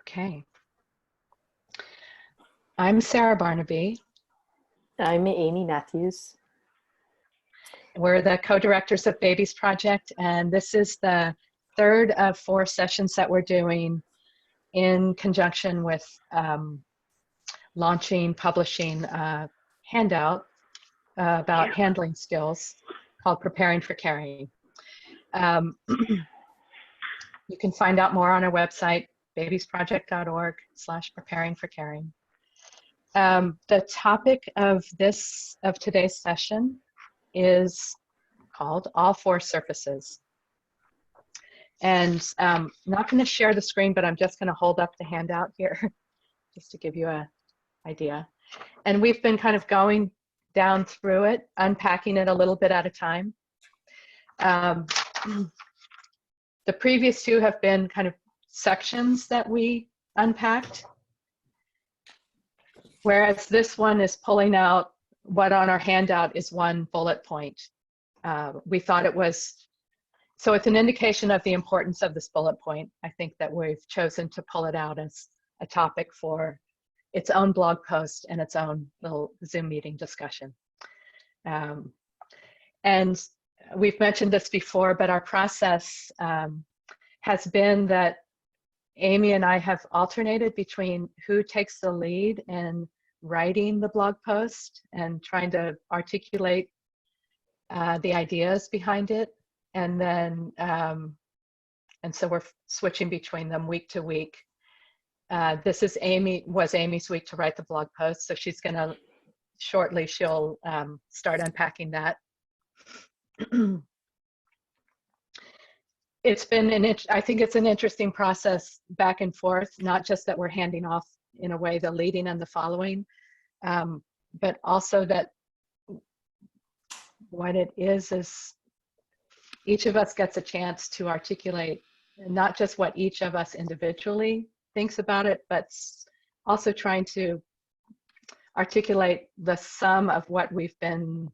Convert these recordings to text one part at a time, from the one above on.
Okay. I'm Sarah Barnaby. I'm Amy Matthews. We're the co-directors of Babies Project, and this is the third of 4 sessions that we're doing in conjunction with publishing a handout about handling skills called Preparing for Caring. You can find out more on our website, babiesproject.org/preparingforcaring. The topic of today's session is called All 4 Surfaces. And I'm not going to share the screen, but I'm just going to hold up the handout here just to give you an idea. And we've been kind of going down through it, unpacking it a little bit at a time. The previous 2 have been kind of sections that we unpacked, whereas this one is pulling out what on our handout is one bullet point. We thought it was, so it's an indication of the importance of this bullet point. I think that we've chosen to pull it out as a topic for its own blog post and its own little Zoom meeting discussion. And we've mentioned this before, but our process has been that Amy and I have alternated between who takes the lead in writing the blog post and trying to articulate the ideas behind it. And then, and so we're switching between them week to week. This is was Amy's week to write the blog post. So she's gonna, shortly she'll start unpacking that. It's been I think it's an interesting process back and forth, not just that we're handing off in a way the leading and the following, but also that what it is each of us gets a chance to articulate not just what each of us individually thinks about it, but also trying to articulate the sum of what we've been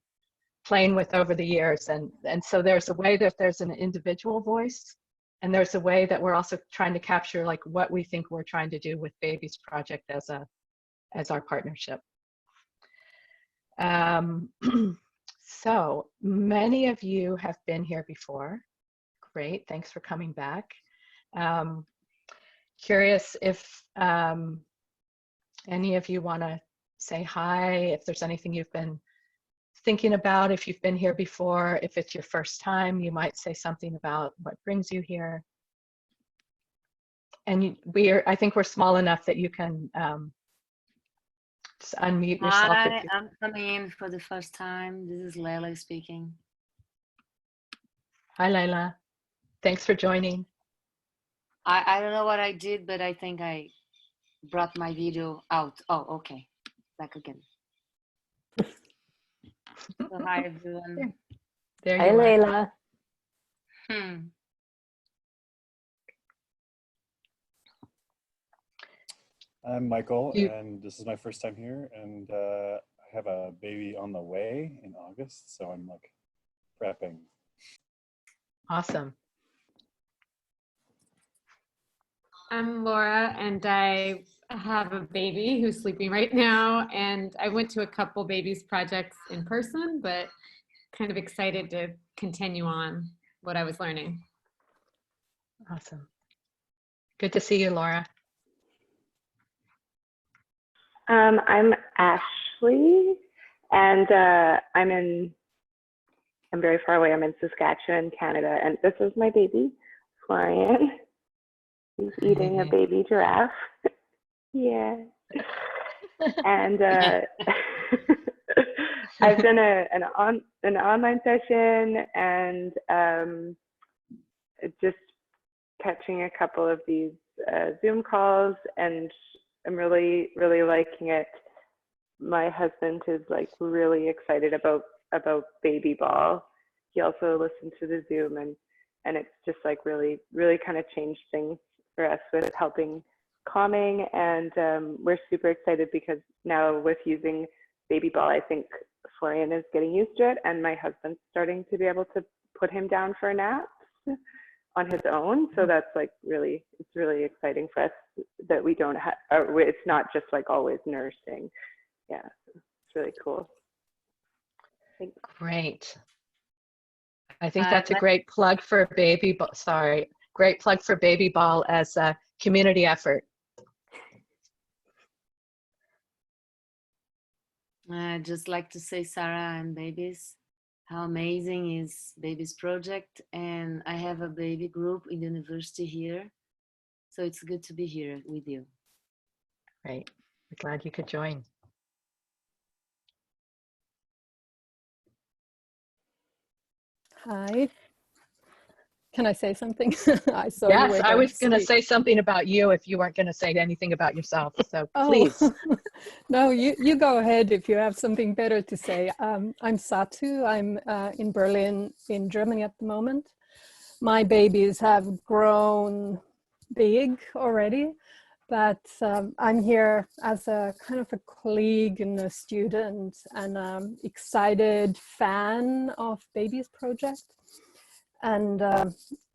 playing with over the years. And so there's a way that there's an individual voice, and there's a way that we're also trying to capture like what we think we're trying to do with Babies Project as our partnership. So many of you have been here before. Great, thanks for coming back. Curious if any of you want to say hi, if there's anything you've been thinking about, if you've been here before. If it's your first time, you might say something about what brings you here. And I think we're small enough that you can just unmute yourself. Hi, I'm coming in for the first time. This is Leila speaking. Hi, Leila. Thanks for joining. I don't know what I did, but I think I brought my video out. Oh, okay. Back again. So hi, everyone. There Hi, you are. Leila. I'm Michael, and this is my first time here, and I have a baby on the way in August, so I'm like prepping. Awesome. I'm Laura, and I have a baby who's sleeping right now, and I went to a couple Babies projects in person, but kind of excited to continue on what I was learning. Awesome. Good to see you, Laura. I'm Ashley, and I'm very far away. I'm in Saskatchewan, Canada, and this is my baby, Florian. He's eating a baby giraffe. Yeah. And I've done an online session, and just catching a couple of these Zoom calls, and I'm really liking it. My husband is like really excited about Baby Ball. He also listened to the Zoom, and it's just like really kind of changed things for us with helping calming. And we're super excited because now with using Baby Ball, I think Florian is getting used to it, and my husband's starting to be able to put him down for naps on his own. So that's like it's really exciting for us that we don't have, it's not just like always nursing. Yeah, it's really cool. Thanks. Great. I think that's a great plug for great plug for Baby Ball as a community effort. I'd just like to say, Sarah and babies, how amazing is Babies Project. And I have a baby group in the university here. So it's good to be here with you. Great. We're glad you could join. Hi. Can I say something? I saw you Yes, were I was to going to speak. say something about you if you weren't going to say anything about yourself. So Oh. please. No, you go ahead if you have something better to say. I'm Satu. I'm in Berlin, in Germany at the moment. My babies have grown big already, but I'm here as a kind of a colleague and a student and excited fan of Babies Project. And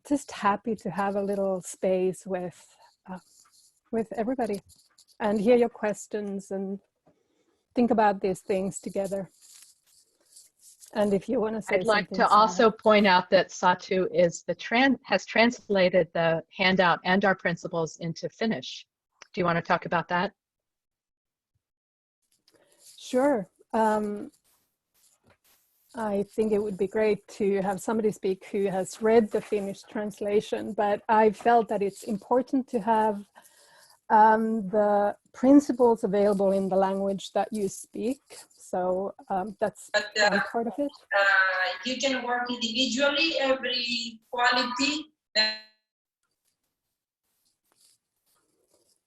just happy to have a little space with everybody and hear your questions and think about these things together. And if you want to say I'd like something, to Sarah. also point out that Satu is has translated the handout and our principles into Finnish. Do you want to talk about that? Sure. I think it would be great to have somebody speak who has read the Finnish translation, but I felt that it's important to have the principles available in the language that you speak. So that's one part of it. You can work individually, every quality.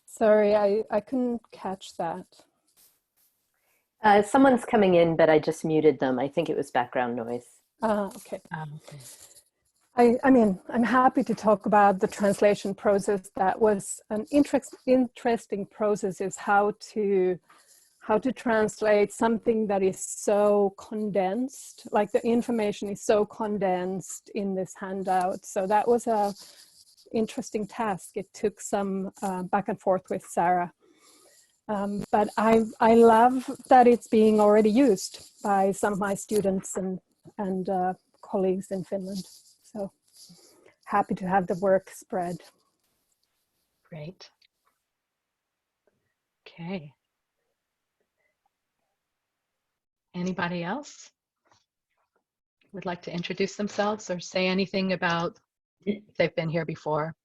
Sorry, I couldn't catch that. Someone's coming in, but I just muted them. I think it was background noise. Okay. I mean, I'm happy to talk about the translation process. That was an interesting process, is how to translate something that is so condensed, like the information is so condensed in this handout. So that was a interesting task. It took some back and forth with Sarah. But I love that it's being already used by some of my students and colleagues in Finland. So happy to have the work spread. Great. Okay. Anybody else would like to introduce themselves or say anything about if they've been here before?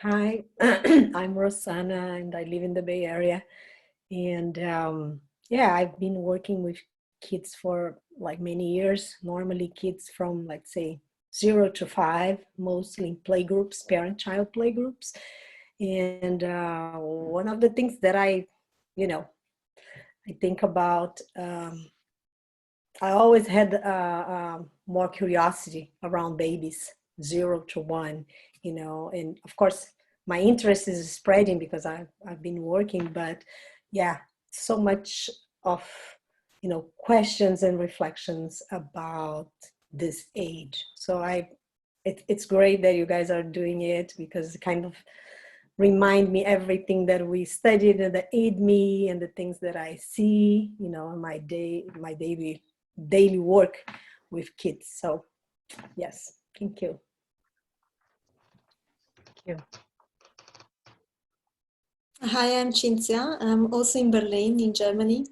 Hi, I'm Rosanna and I live in the Bay Area. And yeah, I've been working with kids for like many years, normally kids from, let's say, 0 to 5, mostly in playgroups, parent-child playgroups. And one of the things that I think about, I always had more curiosity around babies, 0 to 1, and of course my interest is spreading because I've been working, but yeah, so much of, questions and reflections about this age. So it's great that you guys are doing it, because it kind of remind me everything that we studied and that aid me and the things that I see, in my daily work with kids. So yes, thank you. Thank you. Hi, I'm Cinzia. I'm also in Berlin, in Germany.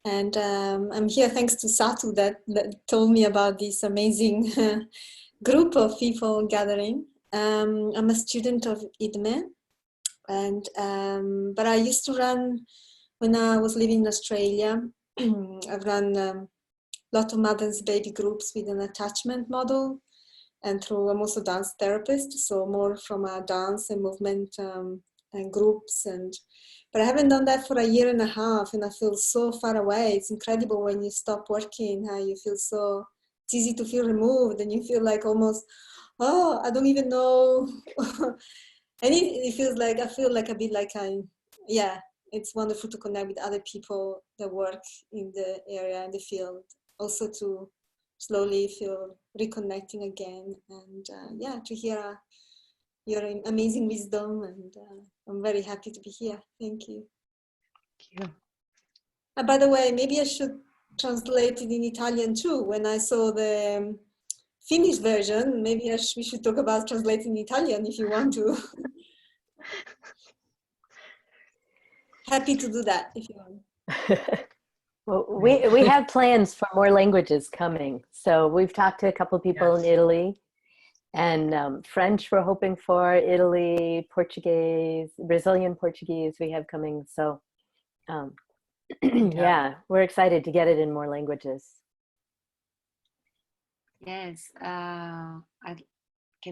And I'm here thanks to Satu that told me about this amazing group of people gathering. I'm a student of IDME, but I used to run, when I was living in Australia, I've run a lot of mothers baby groups with an attachment model, and I'm also dance therapist, so more from a dance and movement and groups, but I haven't done that for 1.5 years, and I feel so far away. It's incredible when you stop working, how you feel so, it's easy to feel removed, and you feel like almost, oh, I don't even know. And it feels like, I feel like a bit like it's wonderful to connect with other people that work in the area, in the field, also to slowly feel reconnecting again. And yeah, to hear your amazing wisdom, and I'm very happy to be here. Thank you. Thank you. By the way, maybe I should translate it in Italian too. When I saw the Finnish version, maybe we should talk about translating in Italian if you want to. Happy to do that if you want. Well, we have plans for more languages coming. So we've talked to a couple of people in Italy, and French we're hoping for, Italy, Portuguese, Brazilian Portuguese we have coming. So yeah, we're excited to get it in more languages. Yes. Can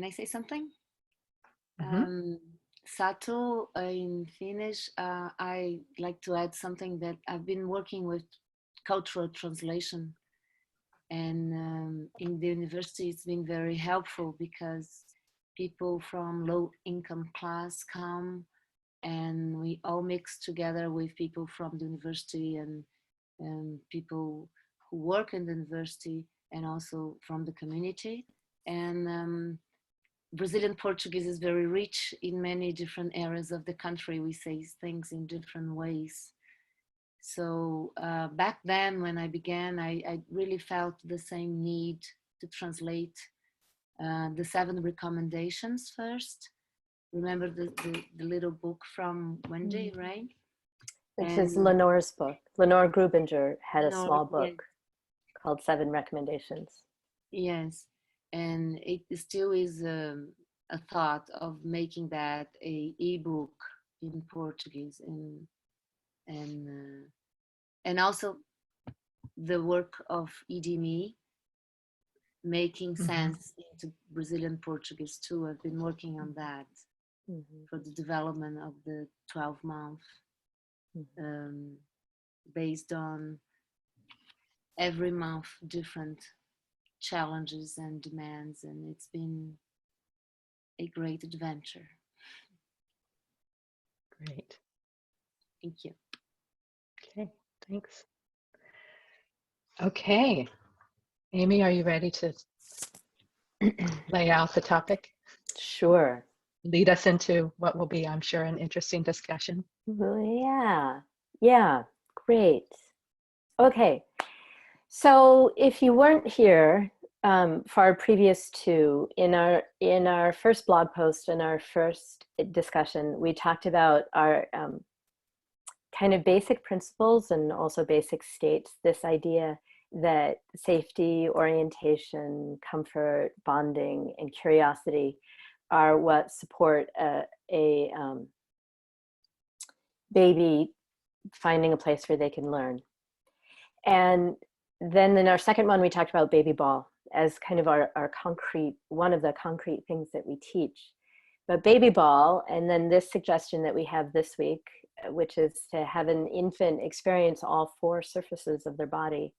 I say something? Mm-hmm. Sato in Finnish, I like to add something that I've been working with cultural translation, and in the university it's been very helpful because people from low income class come and we all mix together with people from the university and people who work in the university and also from the community. And Brazilian Portuguese is very rich in many different areas of the country. We say things in different ways. So back then when I began, I really felt the same need to translate the 7 recommendations first. Remember the little book from Wendy, right? Which is Lenore's book. Lenore Grubinger had a small book called 7 Recommendations. Yes, and it still is a thought of making that a ebook in Portuguese, and also the work of Idimi making sense into Brazilian Portuguese too. I've been working on that for the development of the 12-month, based on every month different challenges and demands, and it's been a great adventure. Great. Thank you. Okay, thanks. Okay, Amy, are you ready to lay out the topic? Sure. Lead us into what will be, I'm sure, an interesting discussion. Yeah, great. Okay, so if you weren't here for our previous 2, in our first blog post and our first discussion, we talked about our kind of basic principles and also basic states, this idea that safety, orientation, comfort, bonding, and curiosity are what support a baby finding a place where they can learn. And then in our second one, we talked about baby ball as kind of our concrete, one of the concrete things that we teach. But baby ball, and then this suggestion that we have this week, which is to have an infant experience all 4 surfaces of their body.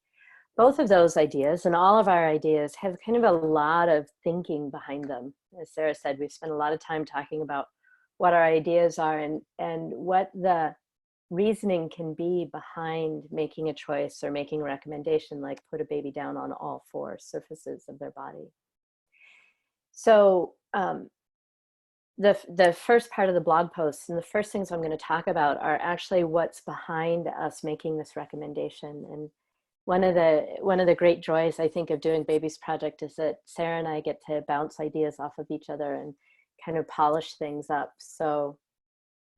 Both of those ideas and all of our ideas have kind of a lot of thinking behind them. As Sarah said, we've spent a lot of time talking about what our ideas are and what the reasoning can be behind making a choice or making a recommendation, like put a baby down on all 4 surfaces of their body. So the first part of the blog post and the first things I'm going to talk about are actually what's behind us making this recommendation. And one of the great joys, I think, of doing Babies Project is that Sarah and I get to bounce ideas off of each other and kind of polish things up. So,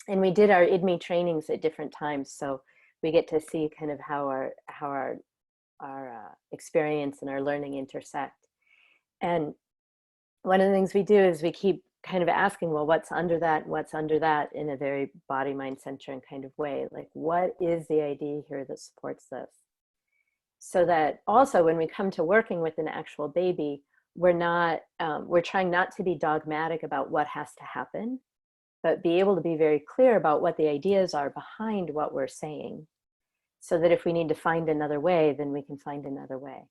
and we did our IDMI trainings at different times, so we get to see kind of how our experience and our learning intersect. And one of the things we do is we keep kind of asking, well, what's under that in a very body, mind centering kind of way. Like, what is the idea here that supports this? So that also when we come to working with an actual baby, we're trying not to be dogmatic about what has to happen, but be able to be very clear about what the ideas are behind what we're saying, so that if we need to find another way, then we can find another way.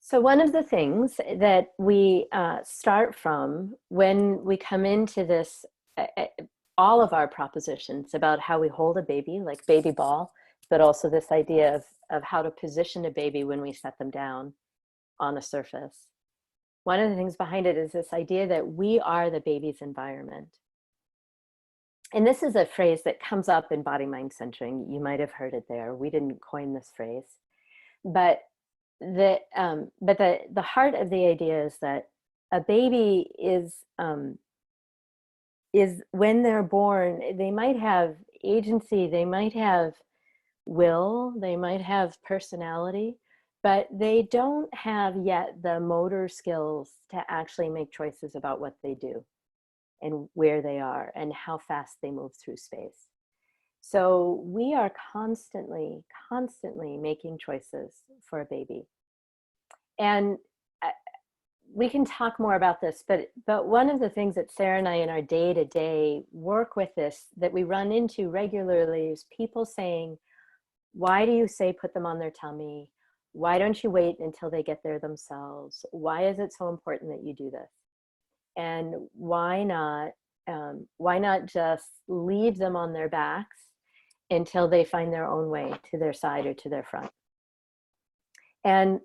So one of the things that we start from when we come into this, all of our propositions about how we hold a baby, like baby ball, but also this idea of how to position a baby when we set them down on a surface. One of the things behind it is this idea that we are the baby's environment. And this is a phrase that comes up in body mind centering. You might have heard it there. We didn't coin this phrase, but the heart of the idea is that a baby is when they're born, they might have agency, they might have will, they might have personality, but they don't have yet the motor skills to actually make choices about what they do and where they are and how fast they move through space. So we are constantly making choices for a baby. And we can talk more about this, but one of the things that Sarah and I in our day-to-day work with this, that we run into regularly, is people saying, why do you say put them on their tummy? Why don't you wait until they get there themselves? Why is it so important that you do this? And why not just leave them on their backs until they find their own way to their side or to their front? And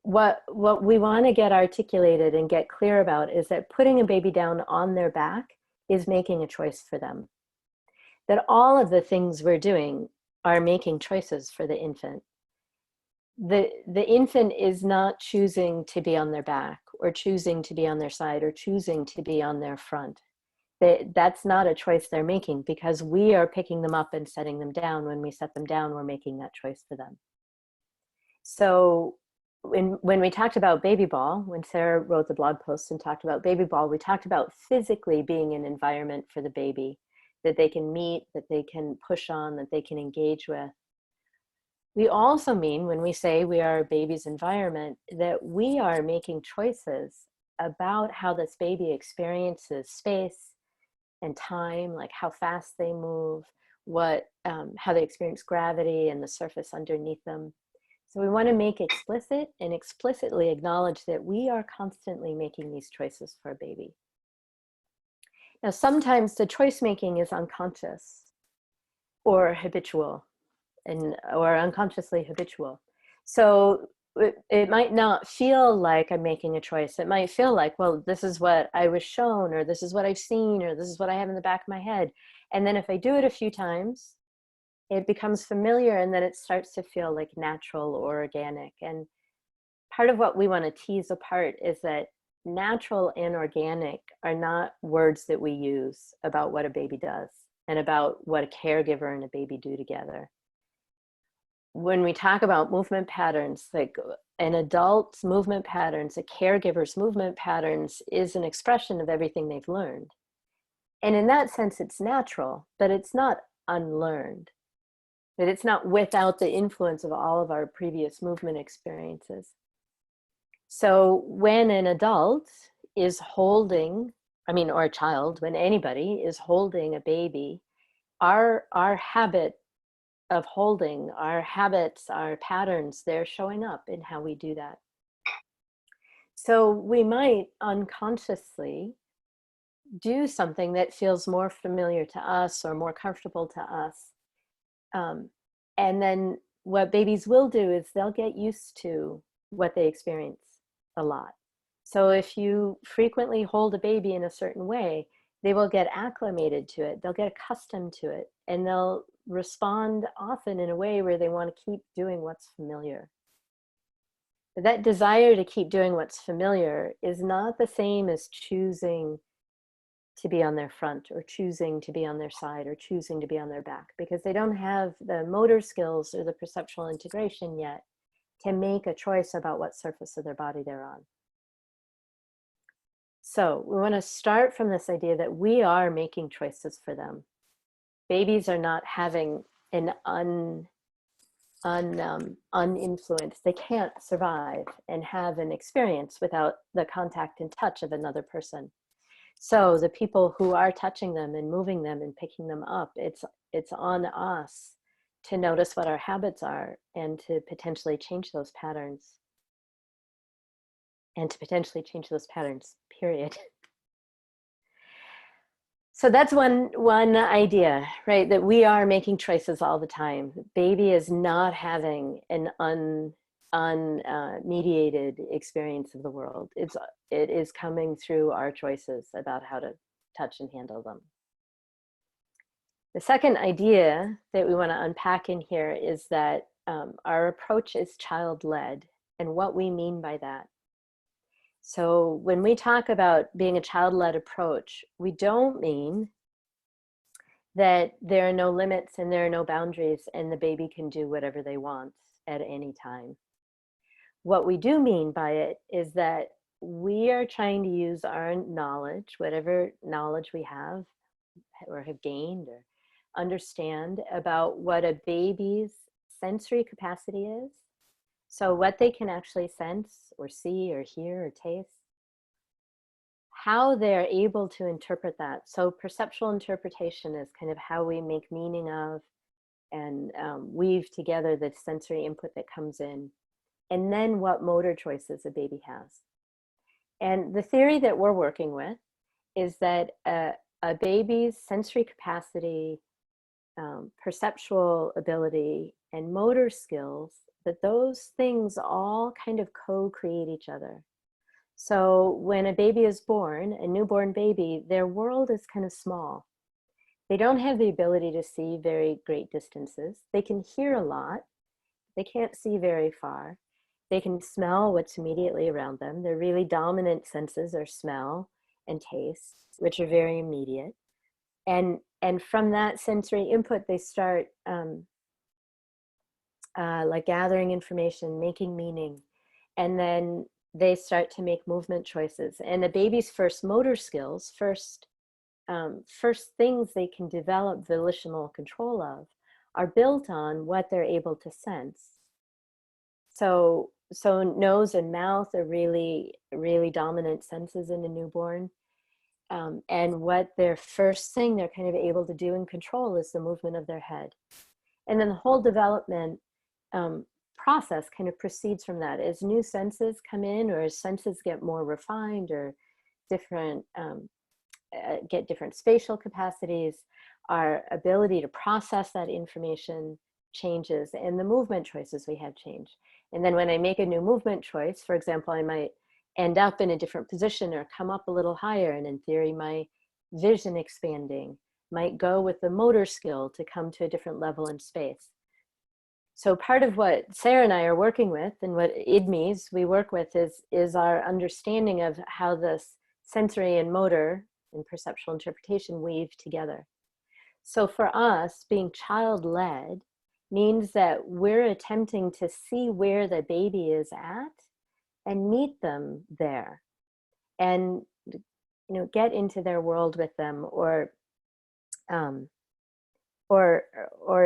what we want to get articulated and get clear about is that putting a baby down on their back is making a choice for them. That all of the things we're doing are making choices for the infant. The infant is not choosing to be on their back or choosing to be on their side or choosing to be on their front. That's not a choice they're making, because we are picking them up and setting them down. When we set them down, we're making that choice for them. So when we talked about Baby Ball, when Sarah wrote the blog post and talked about Baby Ball, we talked about physically being an environment for the baby that they can meet, that they can push on, that they can engage with. We also mean, when we say we are a baby's environment, that we are making choices about how this baby experiences space and time, like how fast they move, how they experience gravity and the surface underneath them. So we want to make explicit and explicitly acknowledge that we are constantly making these choices for a baby. Now, sometimes the choice making is unconscious or habitual, or unconsciously habitual. So it might not feel like I'm making a choice. It might feel like, well, this is what I was shown, or this is what I've seen, or this is what I have in the back of my head. And then if I do it a few times, it becomes familiar, and then it starts to feel like natural or organic. And part of what we want to tease apart is that natural and organic are not words that we use about what a baby does and about what a caregiver and a baby do together. When we talk about movement patterns, like an adult's movement patterns, a caregiver's movement patterns is an expression of everything they've learned. And in that sense, it's natural, but it's not unlearned. That it's not without the influence of all of our previous movement experiences. So when an adult is holding, or a child, when anybody is holding a baby, our habit of holding, our habits, our patterns, they're showing up in how we do that. So we might unconsciously do something that feels more familiar to us or more comfortable to us. And then what babies will do is they'll get used to what they experience a lot. So if you frequently hold a baby in a certain way, they will get acclimated to it. They'll get accustomed to it, and they'll respond often in a way where they want to keep doing what's familiar. But that desire to keep doing what's familiar is not the same as choosing to be on their front, or choosing to be on their side, or choosing to be on their back, because they don't have the motor skills or the perceptual integration yet to make a choice about what surface of their body they're on. So we want to start from this idea that we are making choices for them. Babies are not having an uninfluenced, they can't survive and have an experience without the contact and touch of another person. So the people who are touching them and moving them and picking them up, it's on us to notice what our habits are and to potentially change those patterns. And to potentially change those patterns, period. So that's one idea, right? That we are making choices all the time. Baby is not having an unmediated experience of the world. It is coming through our choices about how to touch and handle them. The second idea that we want to unpack in here is that our approach is child-led, and what we mean by that. So when we talk about being a child-led approach, we don't mean that there are no limits and there are no boundaries and the baby can do whatever they want at any time. What we do mean by it is that we are trying to use our knowledge, whatever knowledge we have or have gained or understand about what a baby's sensory capacity is. So what they can actually sense or see or hear or taste, how they're able to interpret that. So perceptual interpretation is kind of how we make meaning of and weave together the sensory input that comes in, and then what motor choices a baby has. And the theory that we're working with is that a baby's sensory capacity, perceptual ability, and motor skills, that those things all kind of co-create each other. So when a baby is born, a newborn baby, their world is kind of small. They don't have the ability to see very great distances. They can hear a lot. They can't see very far. They can smell what's immediately around them. Their really dominant senses are smell and taste, which are very immediate. And from that sensory input, they start like gathering information, making meaning, and then they start to make movement choices. And the baby's first motor skills, first things they can develop volitional control of, are built on what they're able to sense. So nose and mouth are really, really dominant senses in a newborn. And what their first thing they're kind of able to do and control is the movement of their head. And then the whole development process kind of proceeds from that. As new senses come in, or as senses get more refined or different, get different spatial capacities, our ability to process that information changes, and the movement choices we have change. And then when I make a new movement choice, for example, I might end up in a different position or come up a little higher, and in theory my vision expanding might go with the motor skill to come to a different level in space. So part of what Sarah and I are working with, and what IDMEs we work with, is our understanding of how this sensory and motor and perceptual interpretation weave together. So for us, being child-led means that we're attempting to see where the baby is at and meet them there, and get into their world with them, or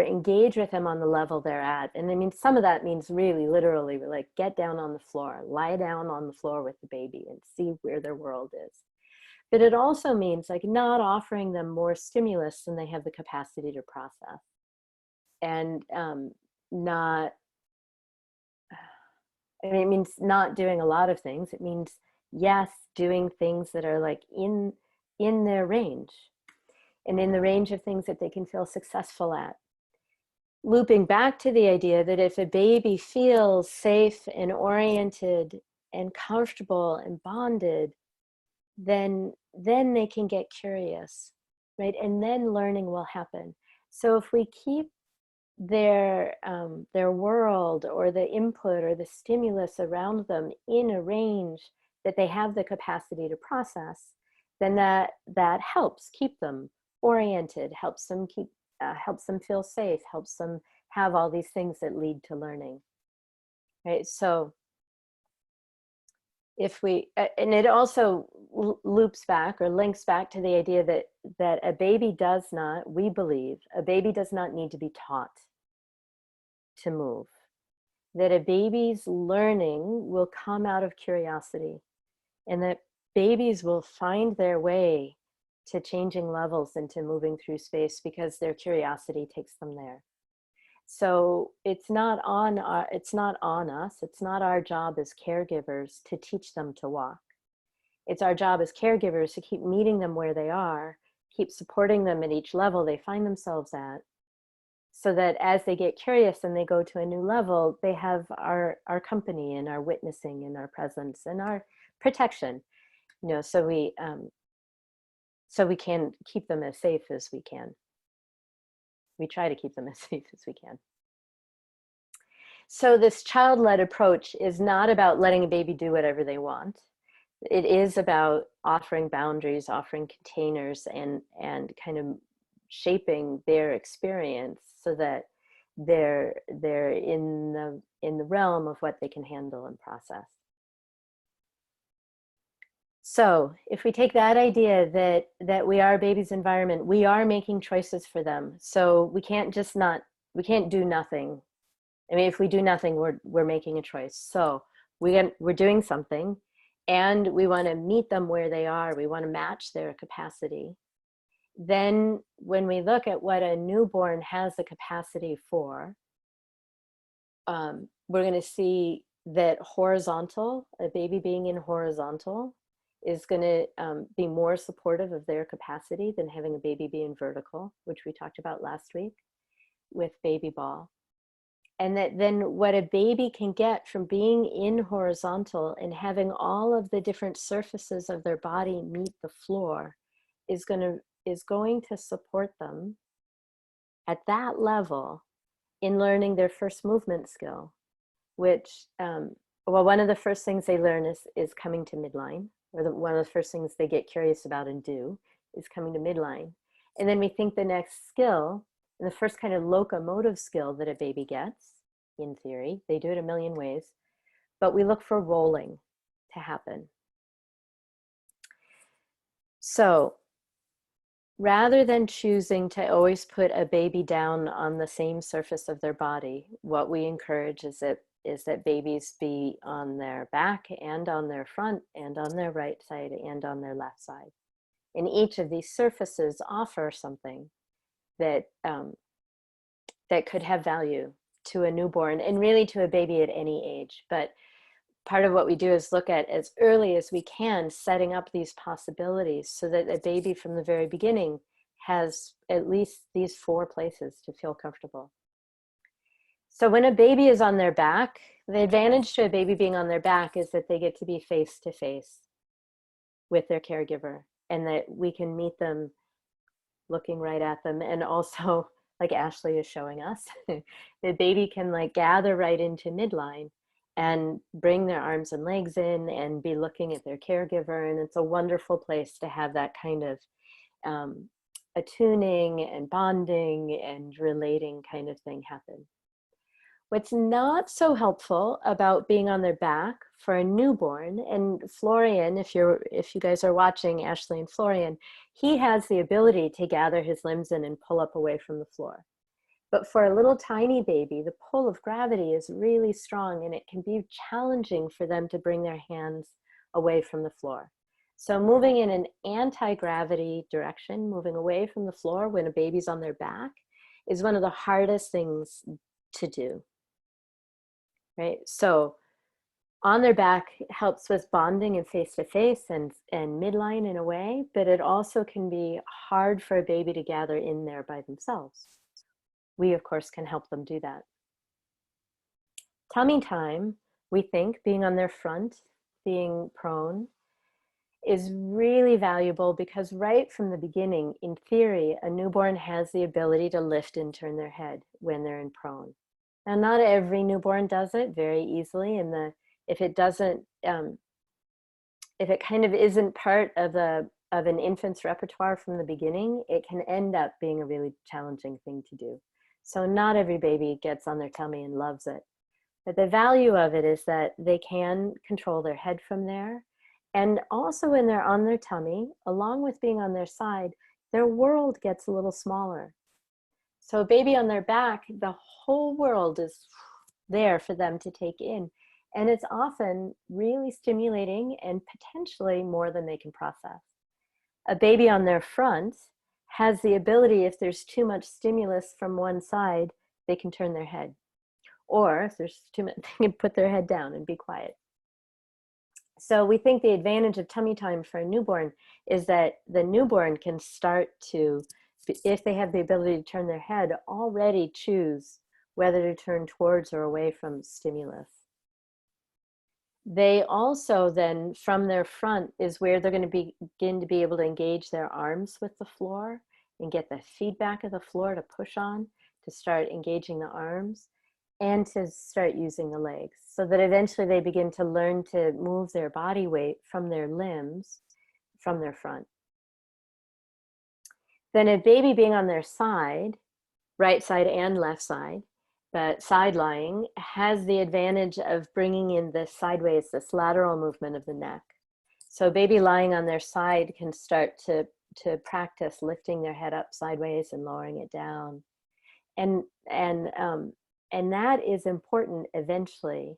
engage with them on the level they're at. And I mean, some of that means really literally like get down on the floor, lie down on the floor with the baby and see where their world is. But it also means like not offering them more stimulus than they have the capacity to process. And it means not doing a lot of things. It means, yes, doing things that are like in their range, and in the range of things that they can feel successful at. Looping back to the idea that if a baby feels safe and oriented and comfortable and bonded, then they can get curious, right? And then learning will happen. So if we keep their world or the input or the stimulus around them in a range that they have the capacity to process, then that helps keep them oriented, helps them feel safe, helps them have all these things that lead to learning, right? So if we, and it also loops back or links back to the idea that a baby does not, we believe, a baby does not need to be taught to move, that a baby's learning will come out of curiosity, and that babies will find their way to changing levels and to moving through space because their curiosity takes them there. So it's not on us, it's not our job as caregivers to teach them to walk. It's our job as caregivers to keep meeting them where they are, keep supporting them at each level they find themselves at, so that as they get curious and they go to a new level, they have our company and our witnessing and our presence and our protection, you know, so we can keep them as safe as we can. We try to keep them as safe as we can. So this child-led approach is not about letting a baby do whatever they want. It is about offering boundaries, offering containers, and kind of shaping their experience so that they're in the realm of what they can handle and process. So if we take that idea that we are a baby's environment, we are making choices for them. So we can't do nothing. I mean, if we do nothing, we're making a choice. So we're doing something, and we want to meet them where they are. We want to match their capacity. Then when we look at what a newborn has the capacity for, we're going to see that a baby being in horizontal is going to be more supportive of their capacity than having a baby be in vertical, which we talked about last week with baby ball. And that then what a baby can get from being in horizontal and having all of the different surfaces of their body meet the floor is going to support them at that level in learning their first movement skill, which, one of the first things they learn is coming to midline, or one of the first things they get curious about and do is coming to midline. And then we think the next skill, and the first kind of locomotive skill that a baby gets, in theory, they do it a million ways, but we look for rolling to happen. So rather than choosing to always put a baby down on the same surface of their body, what we encourage is that babies be on their back and on their front and on their right side and on their left side. And each of these surfaces offer something that could have value to a newborn and really to a baby at any age. But part of what we do is look at as early as we can, setting up these possibilities so that a baby from the very beginning has at least these 4 places to feel comfortable. So when a baby is on their back, the advantage to a baby being on their back is that they get to be face to face with their caregiver, and that we can meet them looking right at them. And also, like Ashley is showing us, the baby can like gather right into midline and bring their arms and legs in and be looking at their caregiver. And it's a wonderful place to have that kind of attuning and bonding and relating kind of thing happen. What's not so helpful about being on their back for a newborn, and Florian, if you guys are watching, Ashley and Florian, he has the ability to gather his limbs in and pull up away from the floor. But for a little tiny baby, the pull of gravity is really strong, and it can be challenging for them to bring their hands away from the floor. So moving in an anti-gravity direction, moving away from the floor when a baby's on their back, is one of the hardest things to do. Right? So on their back helps with bonding and face-to-face and midline in a way, but it also can be hard for a baby to gather in there by themselves. We, of course, can help them do that. Tummy time, we think, being on their front, being prone, is really valuable because right from the beginning, in theory, a newborn has the ability to lift and turn their head when they're in prone. Now, not every newborn does it very easily, and if it doesn't, if it kind of isn't part of an infant's repertoire from the beginning, it can end up being a really challenging thing to do. So not every baby gets on their tummy and loves it. But the value of it is that they can control their head from there. And also when they're on their tummy, along with being on their side, their world gets a little smaller. So a baby on their back, the whole world is there for them to take in. And it's often really stimulating and potentially more than they can process. A baby on their front has the ability, if there's too much stimulus from one side, they can turn their head. Or if there's too much, they can put their head down and be quiet. So we think the advantage of tummy time for a newborn is that the newborn can start to, if they have the ability to turn their head, already choose whether to turn towards or away from stimulus. They also then, from their front, is where they're going to begin to be able to engage their arms with the floor and get the feedback of the floor to push on, to start engaging the arms, and to start using the legs, so that eventually they begin to learn to move their body weight from their limbs, from their front. Then a baby being on their side, right side and left side, but side lying, has the advantage of bringing in this sideways, this lateral movement of the neck. So a baby lying on their side can start to practice lifting their head up sideways and lowering it down. And that is important eventually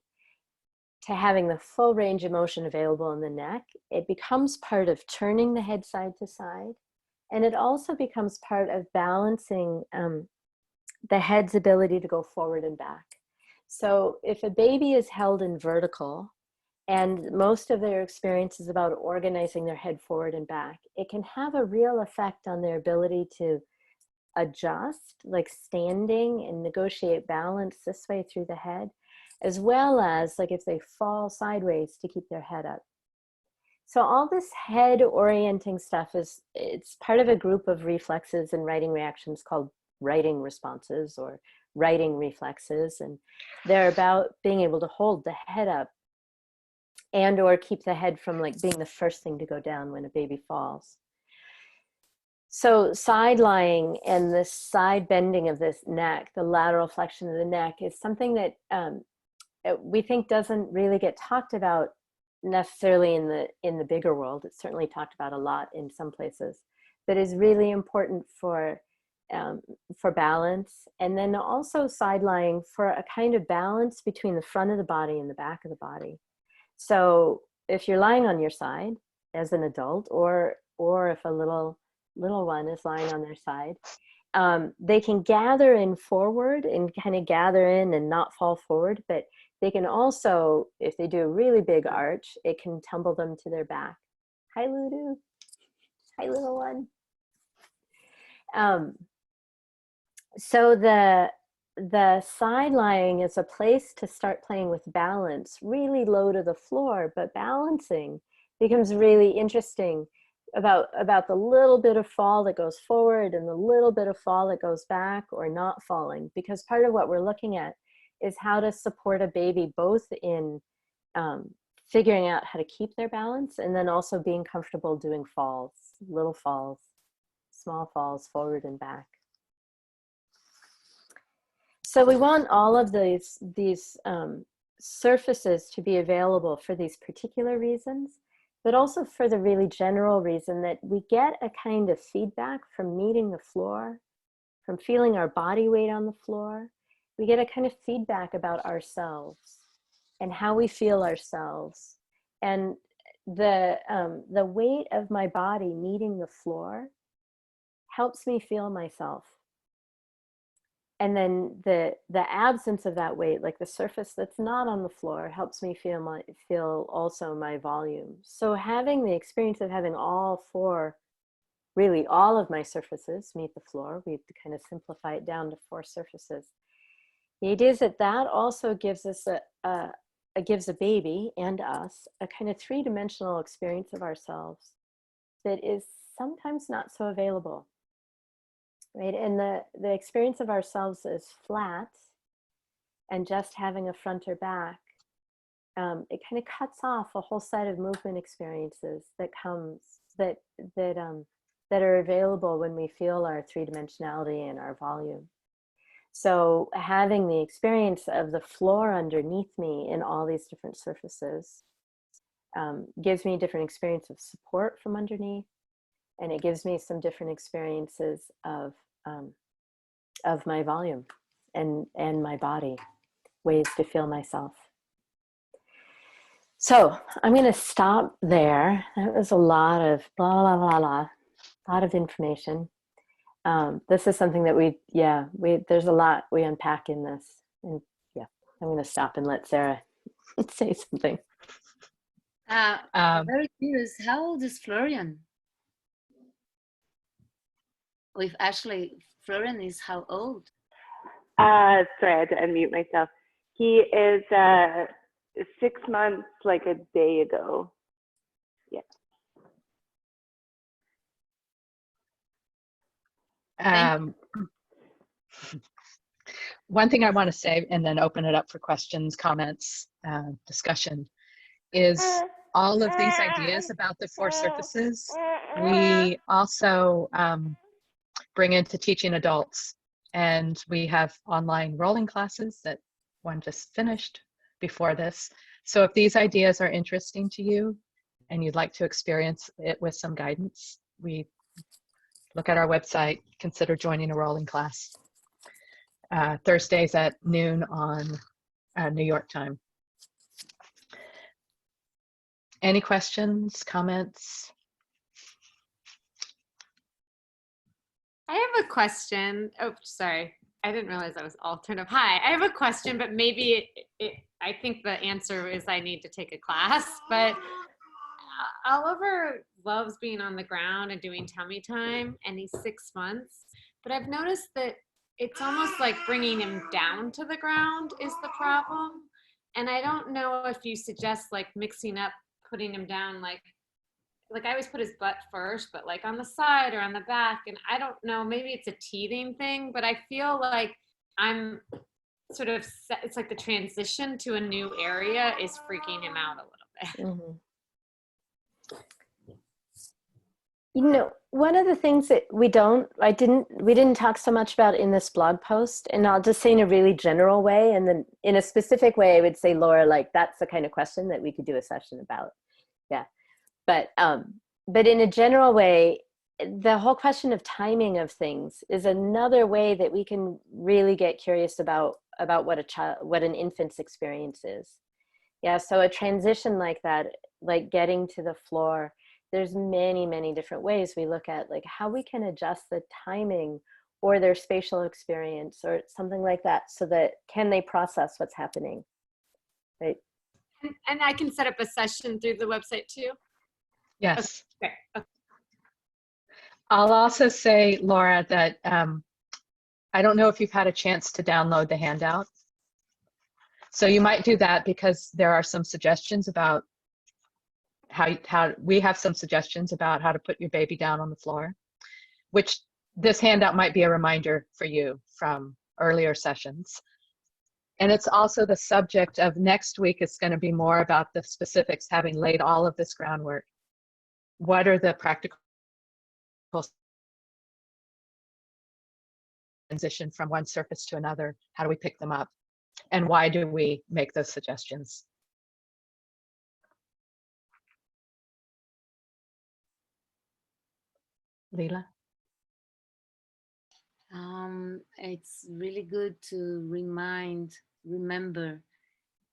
to having the full range of motion available in the neck. It becomes part of turning the head side to side. And it also becomes part of balancing the head's ability to go forward and back. So if a baby is held in vertical, and most of their experience is about organizing their head forward and back, it can have a real effect on their ability to adjust, like standing and negotiate balance this way through the head, as well as like if they fall sideways to keep their head up. So all this head orienting stuff it's part of a group of reflexes and writing reactions called writing responses or writing reflexes. And they're about being able to hold the head up and or keep the head from like being the first thing to go down when a baby falls. So side lying and the side bending of this neck, the lateral flexion of the neck, is something that we think doesn't really get talked about necessarily in the bigger world. It's certainly talked about a lot in some places, but is really important for balance. And then also side lying for a kind of balance between the front of the body and the back of the body. So if you're lying on your side as an adult, or if a little one is lying on their side, they can gather in forward and kind of gather in and not fall forward, but they can also, if they do a really big arch, it can tumble them to their back. Hi, Ludu. Hi, little one. So the side lying is a place to start playing with balance, really low to the floor, but balancing becomes really interesting about the little bit of fall that goes forward and the little bit of fall that goes back or not falling, because part of what we're looking at is how to support a baby both in figuring out how to keep their balance and then also being comfortable doing falls, little falls, small falls forward and back. So we want all of these surfaces to be available for these particular reasons, but also for the really general reason that we get a kind of feedback from meeting the floor, from feeling our body weight on the floor. We get a kind of feedback about ourselves and how we feel ourselves. And the weight of my body meeting the floor helps me feel myself. And then the absence of that weight, like the surface that's not on the floor, helps me feel also my volume. So having the experience of having all four, really all of my surfaces meet the floor, we have to kind of simplify it down to 4 surfaces. The idea is that also gives us gives a baby and us a kind of 3-dimensional experience of ourselves that is sometimes not so available. Right? And the experience of ourselves is flat and just having a front or back. It kind of cuts off a whole set of movement experiences that are available when we feel our 3-dimensionality and our volume. So having the experience of the floor underneath me in all these different surfaces gives me a different experience of support from underneath, and it gives me some different experiences of my volume and my body, ways to feel myself. So I'm going to stop there. That was a lot of blah, blah, blah, blah, a lot of information. This is something that there's a lot we unpack in this. And yeah, I'm going to stop and let Sarah say something. Very curious, how old is Florian? With Ashley, Florian is how old? Sorry, I had to unmute myself. He is 6 months, like a day ago. Yeah. One thing I want to say, and then open it up for questions, comments, discussion, is all of these ideas about the 4 surfaces, we also bring into teaching adults. And we have online rolling classes that one just finished before this. So if these ideas are interesting to you and you'd like to experience it with some guidance, we look at our website, consider joining a rolling class. Thursdays at noon on New York time. Any questions, comments? I have a question. Oh, sorry. I didn't realize I was alternative. Hi, I have a question, but maybe I think the answer is I need to take a class. But Oliver loves being on the ground and doing tummy time, and he's 6 months. But I've noticed that it's almost like bringing him down to the ground is the problem. And I don't know if you suggest like mixing up, putting him down like I always put his butt first, but like on the side or on the back. And I don't know, maybe it's a teething thing, but I feel like I'm sort of, it's like the transition to a new area is freaking him out a little bit. Mm-hmm. You know, one of the things that we didn't talk so much about in this blog post, and I'll just say in a really general way, and then in a specific way, I would say, Laura, like that's the kind of question that we could do a session about. Yeah. But in a general way, the whole question of timing of things is another way that we can really get curious about what an infant's experience is. Yeah, so a transition like that, like getting to the floor, there's many, many different ways we look at like how we can adjust the timing or their spatial experience or something like that, so that can they process what's happening, right? And I can set up a session through the website too? Yes. Okay. I'll also say, Laura, that I don't know if you've had a chance to download the handout. So you might do that, because there are some suggestions about how we have some suggestions about how to put your baby down on the floor, which this handout might be a reminder for you from earlier sessions. And it's also the subject of next week is going to be more about the specifics, having laid all of this groundwork. What are the practical transition from one surface to another? How do we pick them up? And why do we make those suggestions? Leela? It's really good to remember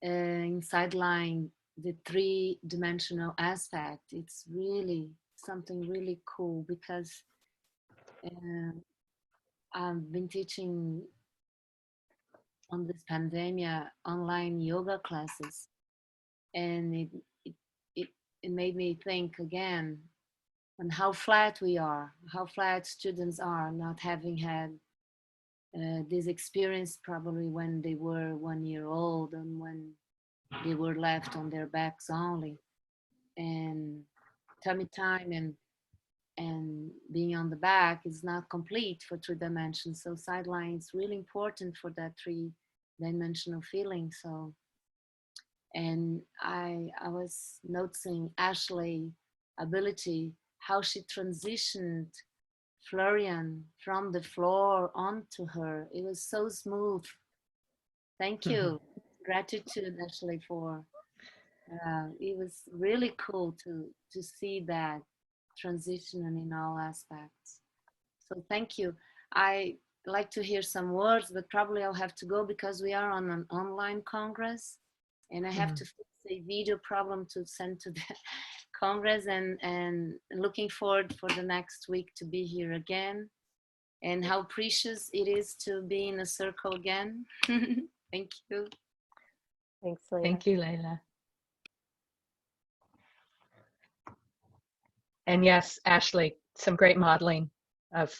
in Sideline the 3-dimensional aspect. It's really something really cool, because I've been teaching on this pandemic online yoga classes, and it made me think again on how flat we are, how flat students are, not having had this experience probably when they were 1 year old and when they were left on their backs only. And tummy time and being on the back is not complete for 3 dimensions. So Sideline is really important for that 3-dimensional feeling. So, and I was noticing Ashley's ability, how she transitioned Florian from the floor onto her. It was so smooth. Thank you. Gratitude, Ashley, for it was really cool to see that transition in all aspects. So thank you. I like to hear some words, but probably I'll have to go because we are on an online congress, and I have to fix a video problem to send to the congress, and looking forward for the next week to be here again, and how precious it is to be in a circle again. Thank you. Thanks, Leila. Thank you, Leila. And yes, Ashley, some great modeling of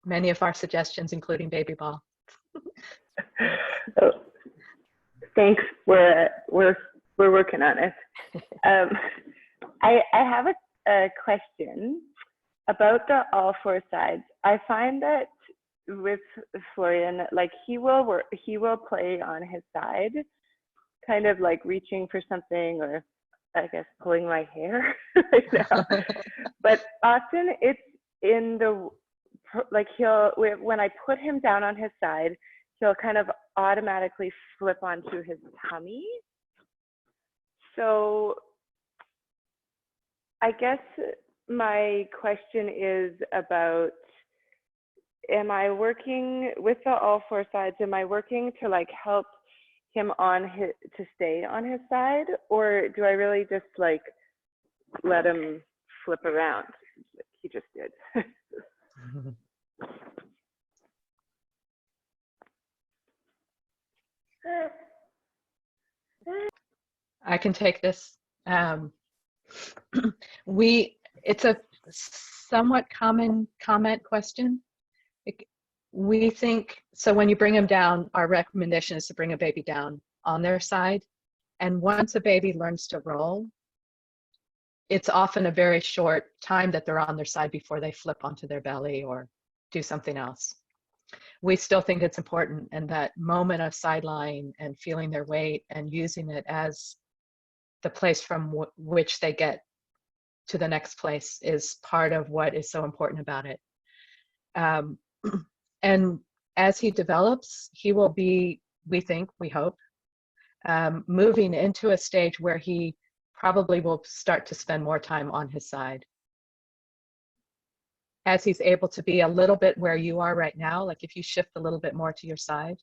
many of our suggestions, including baby ball. Oh, thanks. We're working on it. I have a question about the all four sides. I find that with Florian, like he will play on his side, kind of like reaching for something, or I guess pulling my hair right now. But often it's in the, like when I put him down on his side, he'll kind of automatically flip onto his tummy. So I guess my question is about, am I working with the all four sides? Am I working to like help him to stay on his side, or do I really just like let him flip around like he just did? I can take this. It's a somewhat common comment question. We think, so when you bring them down, our recommendation is to bring a baby down on their side. And once a baby learns to roll, it's often a very short time that they're on their side before they flip onto their belly or do something else. We still think it's important, and that moment of sideline and feeling their weight and using it as the place from which they get to the next place is part of what is so important about it. And as he develops, he will be, we hope, moving into a stage where he probably will start to spend more time on his side. As he's able to be a little bit where you are right now, like if you shift a little bit more to your side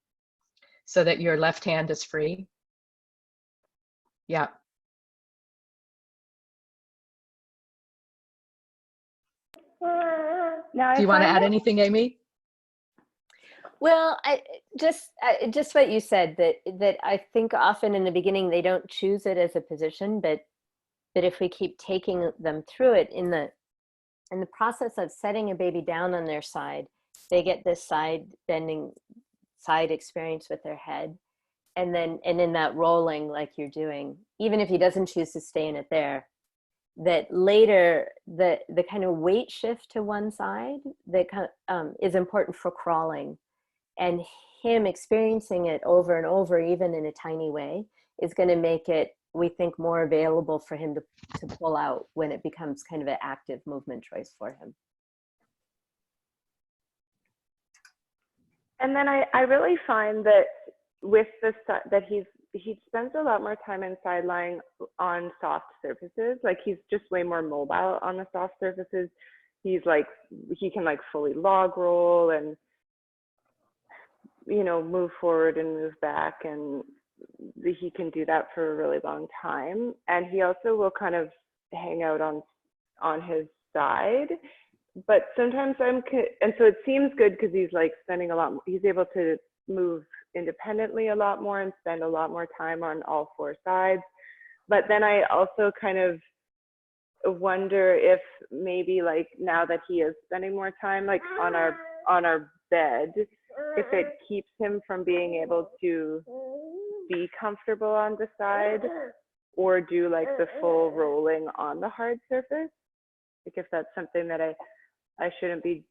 so that your left hand is free. Yeah. Now, do you want to add anything, Amy? Well, just what you said, that I think often in the beginning they don't choose it as a position, but if we keep taking them through it in the process of setting a baby down on their side, they get this side bending, side experience with their head, and in that rolling like you're doing, even if he doesn't choose to stay in it there, that later the kind of weight shift to one side that kind of, is important for crawling. And him experiencing it over and over, even in a tiny way, is going to make it, we think, more available for him to pull out when it becomes kind of an active movement choice for him. And then I really find that with that he spends a lot more time in sideline on soft surfaces. Like he's just way more mobile on the soft surfaces. He's like, he can like fully log roll and, you know, move forward and move back, and he can do that for a really long time. And he also will kind of hang out on his side, but sometimes and so it seems good because he's like spending a lot more, he's able to move independently a lot more and spend a lot more time on all four sides. But then I also kind of wonder if maybe like now that he is spending more time like on our bed, if it keeps him from being able to be comfortable on the side or do like the full rolling on the hard surface. Like if that's something that I shouldn't be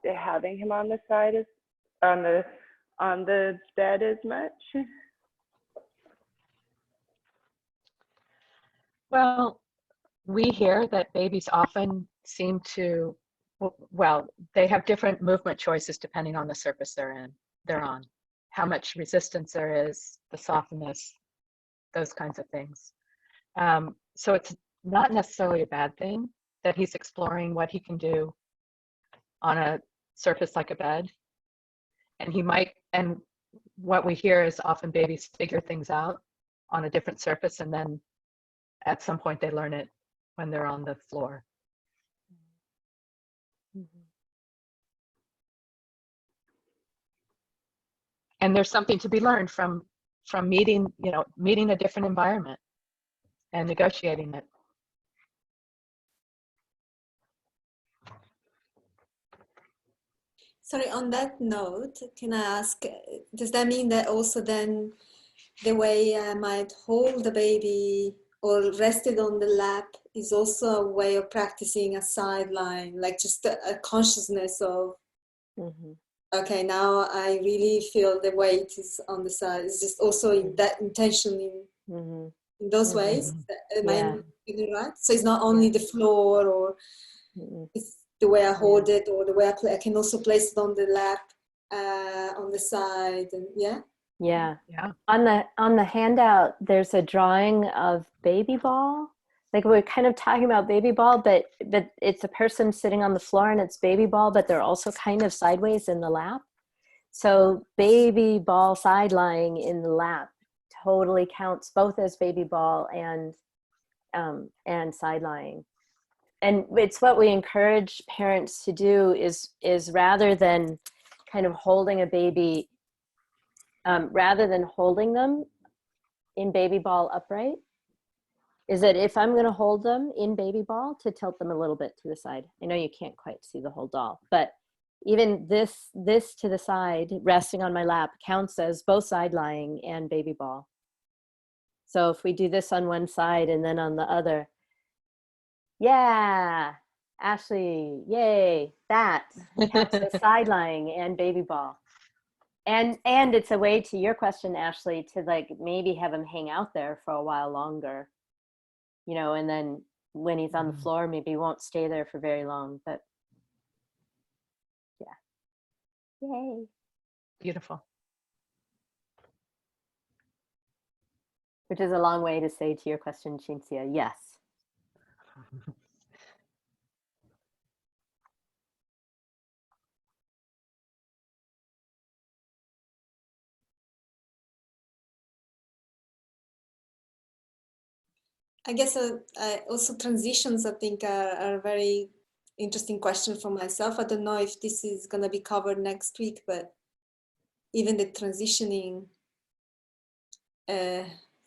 having him on the side as on the bed as much. Well, we hear that babies often seem to, well, they have different movement choices depending on the surface they're on, how much resistance there is, the softness, those kinds of things. So it's not necessarily a bad thing that he's exploring what he can do on a surface like a bed. And he might, and what we hear is often babies figure things out on a different surface, and then at some point they learn it when they're on the floor. Mm-hmm. And there's something to be learned from meeting a different environment and negotiating it. Sorry, on that note, can I ask, does that mean that also then the way I might hold the baby or rested on the lap is also a way of practicing a sideline, like just a consciousness of, okay, now I really feel the weight is on the side. It's just also in that intention in those ways. Am I feeling right? So it's not only the floor or it's the way I hold it or the way I play. I can also place it on the lap, on the side, and Yeah. On the handout, there's a drawing of baby ball. Like we're kind of talking about baby ball, but it's a person sitting on the floor and it's baby ball, but they're also kind of sideways in the lap. So baby ball side lying in the lap totally counts both as baby ball and side lying. And it's what we encourage parents to do is rather than kind of holding a baby, rather than holding them in baby ball upright, is that if I'm going to hold them in baby ball, to tilt them a little bit to the side. I know you can't quite see the whole doll, but even this to the side, resting on my lap, counts as both side lying and baby ball. So if we do this on one side and then on the other, yeah, Ashley, yay, that counts as side lying and baby ball. And it's a way, to your question, Ashley, to like maybe have him hang out there for a while longer, you know, and then when he's on the floor, maybe he won't stay there for very long, but yeah. Yay. Beautiful. Which is a long way to say to your question, Cinzia, yes. I guess also transitions, I think, are a very interesting question for myself. I don't know if this is going to be covered next week, but even the transitioning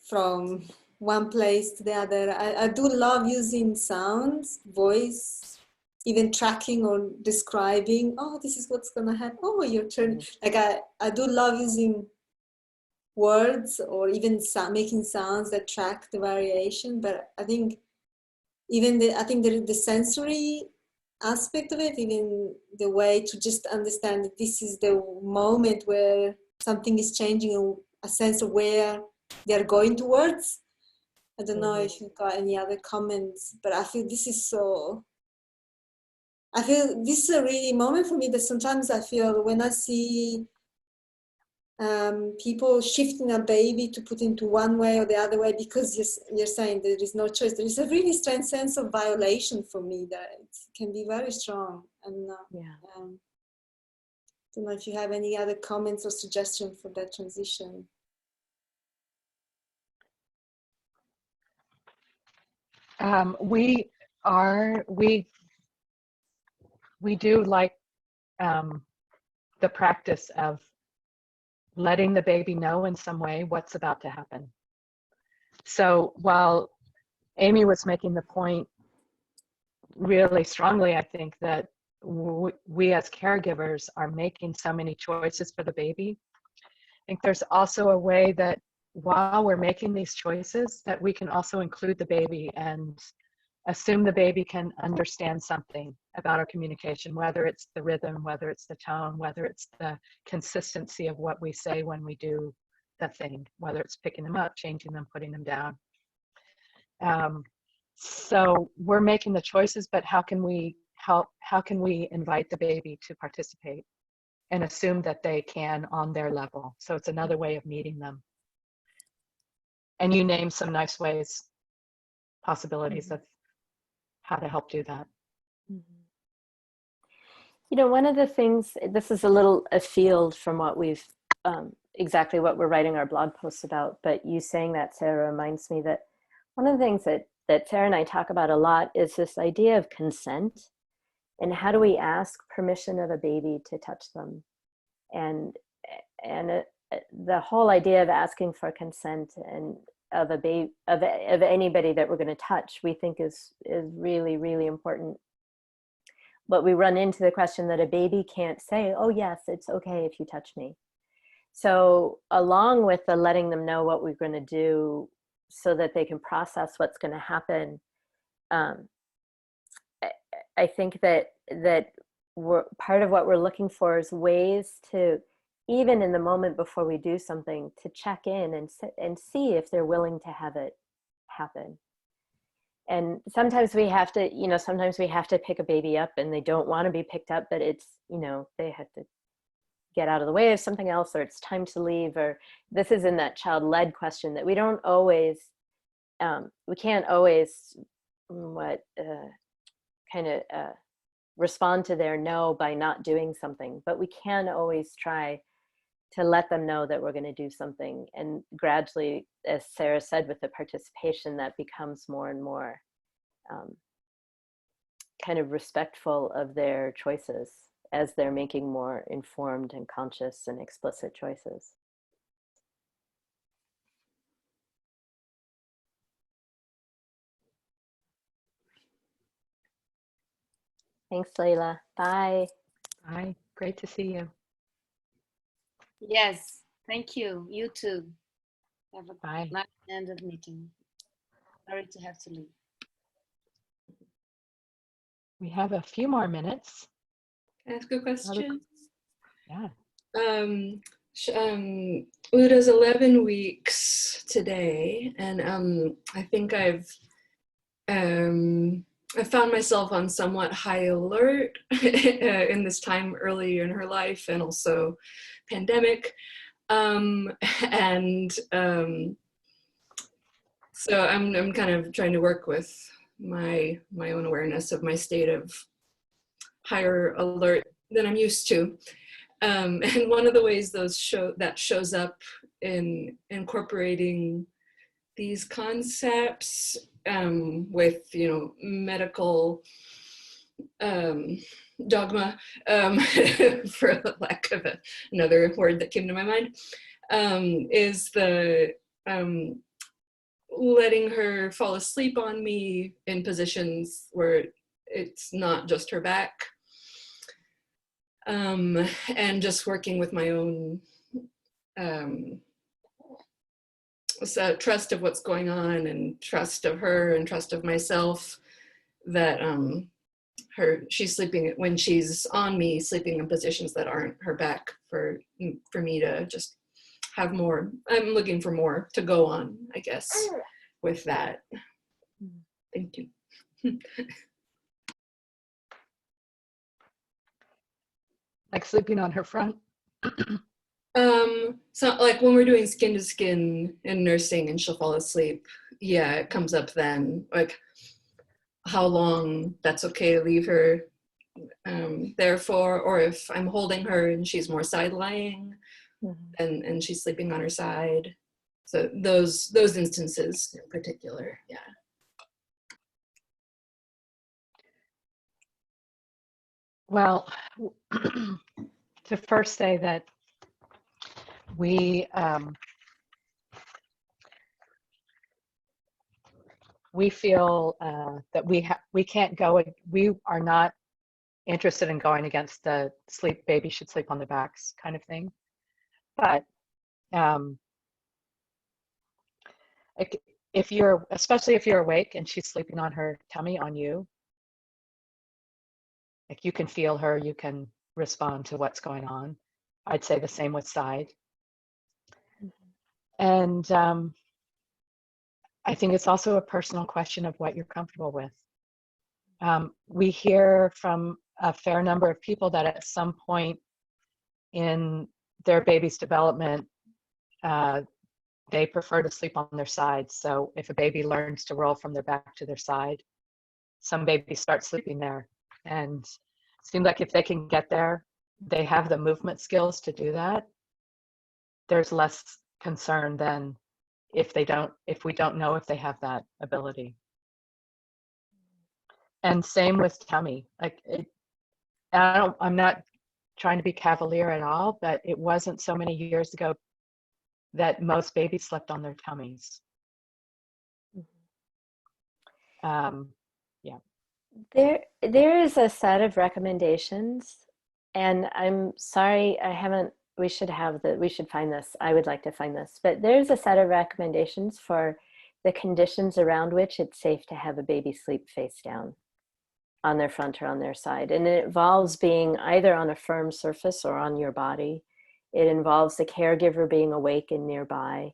from one place to the other, I do love using sounds, voice, even tracking or describing, oh, this is what's going to happen. Oh, your turn. Like I do love using words or even making sounds that track the variation, but I think even the sensory aspect of it, even the way to just understand that this is the moment where something is changing, or a sense of where they're going towards. I don't know if you've got any other comments, but I feel this is a really moment for me that sometimes I feel when I see people shifting a baby to put into one way or the other way because you're saying there is no choice. There is a really strange sense of violation for me that it can be very strong. And don't know if you have any other comments or suggestions for that transition. We do like the practice of letting the baby know in some way what's about to happen. So while Amy was making the point really strongly, I think that we as caregivers are making so many choices for the baby. I think there's also a way that while we're making these choices, that we can also include the baby and assume the baby can understand something about our communication, whether it's the rhythm, whether it's the tone, whether it's the consistency of what we say when we do the thing, whether it's picking them up, changing them, putting them down. So we're making the choices, but how can we invite the baby to participate and assume that they can on their level? So it's another way of meeting them. And you name some nice ways, possibilities of how to help do that. You know, one of the things, this is a little afield from what we've, exactly what we're writing our blog posts about, but you saying that, Sarah, reminds me that one of the things that Sarah and I talk about a lot is this idea of consent, and how do we ask permission of a baby to touch them? And the whole idea of asking for consent and of a baby, of anybody that we're going to touch, we think is really, really important. but we run into the question that a baby can't say, oh yes, it's okay if you touch me. So along with the letting them know what we're going to do so that they can process what's going to happen, I think that part of what we're looking for is ways to, even in the moment before we do something, to check in and see if they're willing to have it happen. And sometimes we have to, sometimes we have to pick a baby up and they don't want to be picked up, but it's, they have to get out of the way of something else, or it's time to leave, or this is in that child-led question that we don't always, we can't always respond to their no by not doing something, but we can always try to let them know that we're going to do something. And gradually, as Sarah said, with the participation, that becomes more and more kind of respectful of their choices as they're making more informed and conscious and explicit choices. Thanks, Layla. Bye. Bye. Great to see you. Yes, thank you. You too. Have a Bye. nice end of meeting. Sorry to have to leave. We have a few more minutes. Can I ask a question? Yeah. Uda's 11 weeks today, and I think I found myself on somewhat high alert in this time early in her life, and also pandemic, so I'm kind of trying to work with my own awareness of my state of higher alert than I'm used to. And one of the ways that shows up in incorporating these concepts with, medical dogma, for lack of another word that came to my mind, is the letting her fall asleep on me in positions where it's not just her back, and just working with my own trust of what's going on, and trust of her, and trust of myself, that she's sleeping, when she's on me, sleeping in positions that aren't her back, for me to just have more. I'm looking for more to go on, I guess, with that. Thank you. Like sleeping on her front? So like when we're doing skin to skin and nursing and she'll fall asleep, yeah, it comes up then, like how long that's okay to leave her there for, or if I'm holding her and she's more side lying, and she's sleeping on her side. So those instances in particular, yeah. Well, to first say that we feel that we can't go. We are not interested in going against the baby should sleep on the backs kind of thing. But especially if you're awake and she's sleeping on her tummy on you, like you can feel her, you can respond to what's going on. I'd say the same with side. And I think it's also a personal question of what you're comfortable with. We hear from a fair number of people that at some point in their baby's development, they prefer to sleep on their side. So if a baby learns to roll from their back to their side, some babies start sleeping there. And it seems like if they can get there, they have the movement skills to do that. There's less concern than if we don't know if they have that ability. And same with tummy. I'm not trying to be cavalier at all, but it wasn't so many years ago that most babies slept on their tummies. Yeah. There is a set of recommendations, and I'm sorry I haven't. We should find this. I would like to find this, but there's a set of recommendations for the conditions around which it's safe to have a baby sleep face down on their front or on their side. And it involves being either on a firm surface or on your body. It involves the caregiver being awake and nearby,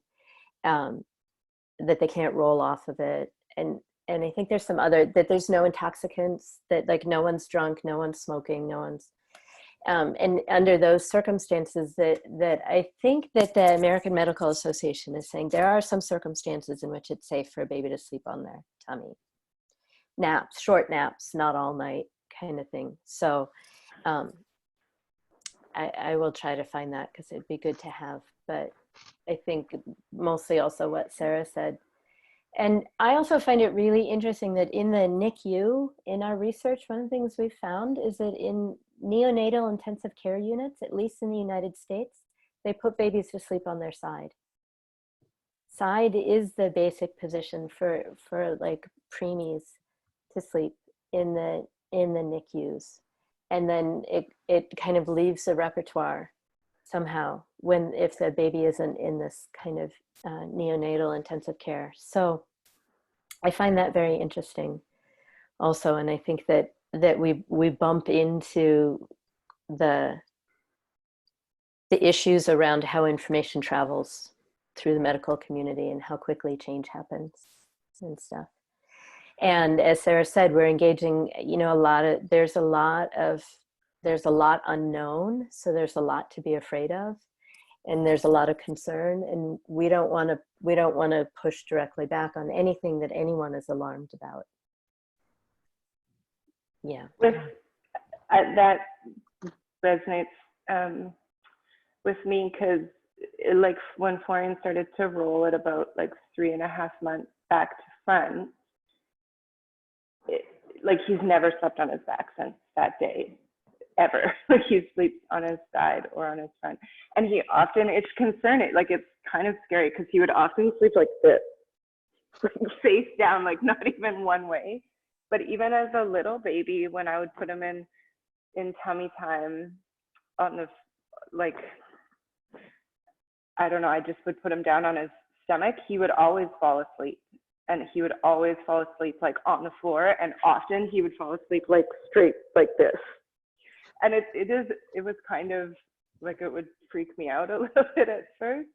that they can't roll off of it. And I think there's some other, that there's no intoxicants, that like no one's drunk, no one's smoking, no one's, and under those circumstances that I think that the American Medical Association is saying there are some circumstances in which it's safe for a baby to sleep on their tummy. Naps, short naps, not all night kind of thing. So I will try to find that because it'd be good to have. But I think mostly also what Sarah said. And I also find it really interesting that in the NICU, in our research, one of the things we've found is that in neonatal intensive care units, at least in the United States, they put babies to sleep on their side. Side is the basic position for like preemies to sleep in the NICUs. And then it kind of leaves the repertoire somehow if the baby isn't in this kind of neonatal intensive care. So I find that very interesting also. And I think that we bump into the issues around how information travels through the medical community and how quickly change happens and stuff. And as Sarah said, we're engaging, there's a lot unknown. So there's a lot to be afraid of. And there's a lot of concern, and we don't want to push directly back on anything that anyone is alarmed about. Yeah. That resonates with me because like when Florian started to roll at about like 3.5 months back to front, like he's never slept on his back since that day. Ever. Like he sleeps on his side or on his front. And he often, it's concerning, like it's kind of scary because he would often sleep like this, face down, like not even one way. But even as a little baby, when I would put him in tummy time on the, like, I don't know, I just would put him down on his stomach, he would always fall asleep. And he would always fall asleep like on the floor. And often he would fall asleep like straight like this. And it was kind of like, it would freak me out a little bit at first,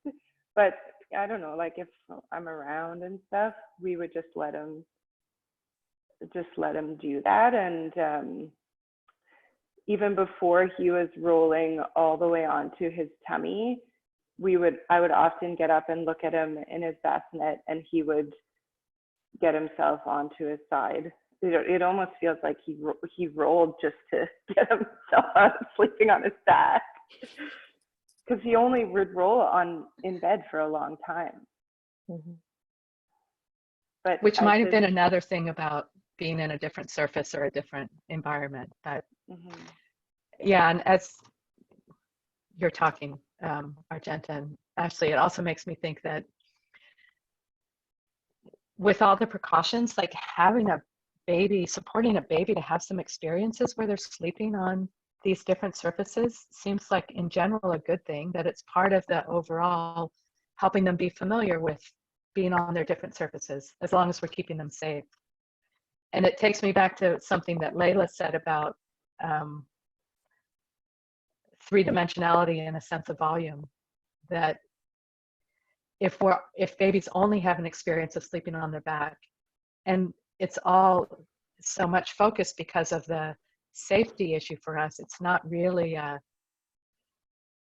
but I don't know, like if I'm around and stuff, we would just let him do that. And even before he was rolling all the way onto his tummy, I would often get up and look at him in his bassinet, and he would get himself onto his side. It almost feels like he rolled just to get himself out of sleeping on his back, because he only would roll in bed for a long time. Mm-hmm. But which might have been another thing about being in a different surface or a different environment. But yeah, and as you're talking, Argenta and Ashley, it also makes me think that with all the precautions, like supporting a baby to have some experiences where they're sleeping on these different surfaces seems like in general a good thing, that it's part of the overall helping them be familiar with being on their different surfaces, as long as we're keeping them safe. And it takes me back to something that Layla said about three-dimensionality and a sense of volume, that if babies only have an experience of sleeping on their back, and it's all so much focused because of the safety issue for us, it's not really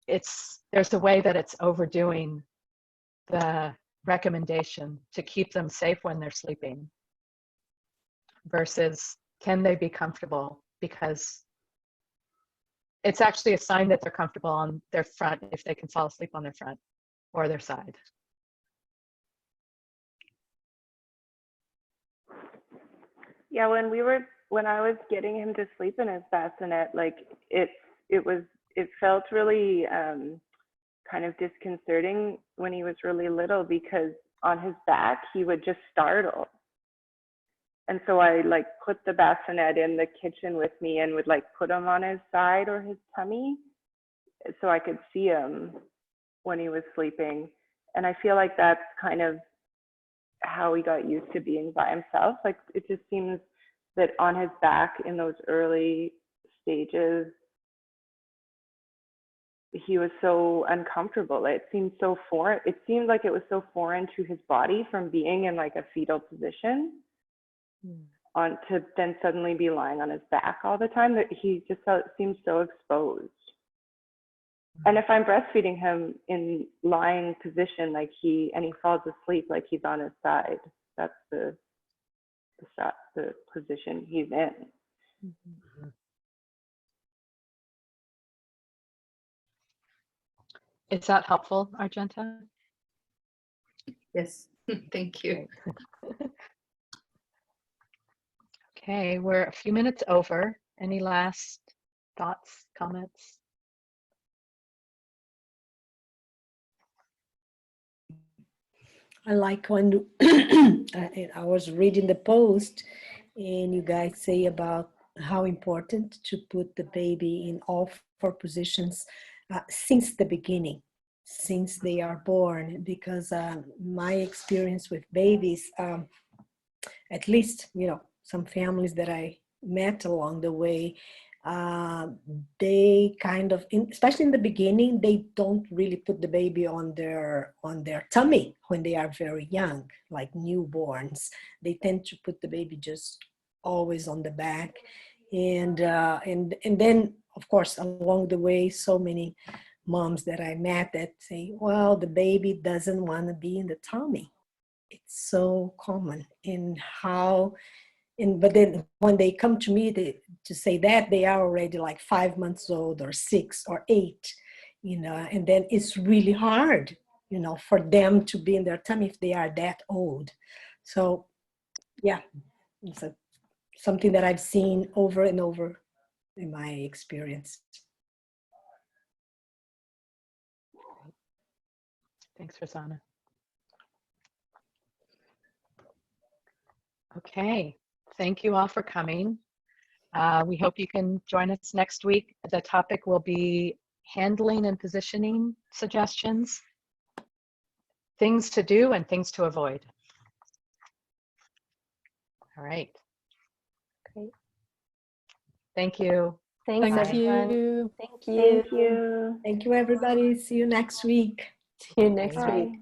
there's a way that it's overdoing the recommendation to keep them safe when they're sleeping versus can they be comfortable, because it's actually a sign that they're comfortable on their front if they can fall asleep on their front or their side. Yeah, when I was getting him to sleep in his bassinet, like it felt really kind of disconcerting when he was really little, because on his back he would just startle. And so I like put the bassinet in the kitchen with me and would like put him on his side or his tummy so I could see him when he was sleeping. And I feel like that's kind of how he got used to being by himself. Like it just seems that on his back in those early stages, he was so uncomfortable. It seemed so foreign. It seemed like it was so foreign to his body from being in like a fetal position on to then suddenly be lying on his back all the time, that he just seems so exposed. And if I'm breastfeeding him in lying position, like he falls asleep like he's on his side, that's the position he's in. Mm-hmm. Is that helpful, Argenta? Yes, thank you. Okay, we're a few minutes over. Any last thoughts, comments? I like when I was reading the post and you guys say about how important to put the baby in all four positions since the beginning, since they are born, because my experience with babies, at least, some families that I met along the way, they kind of, especially in the beginning, they don't really put the baby on their tummy when they are very young, like newborns. They tend to put the baby just always on the back, and then of course along the way, so many moms that I met that say, well, the baby doesn't want to be in the tummy. It's so common in how. But then when they come to me to say that, they are already like 5 months old or 6 or 8, and then it's really hard, for them to be in their tummy if they are that old. So yeah, it's something that I've seen over and over in my experience. Thanks, Rosanna. Okay, thank you all for coming. We hope you can join us next week. The topic will be handling and positioning suggestions, things to do and things to avoid. All right. Great. Thank you. Thanks, everyone. Thank you. Thank you. Thank you, everybody. See you next week. See you next Bye. week.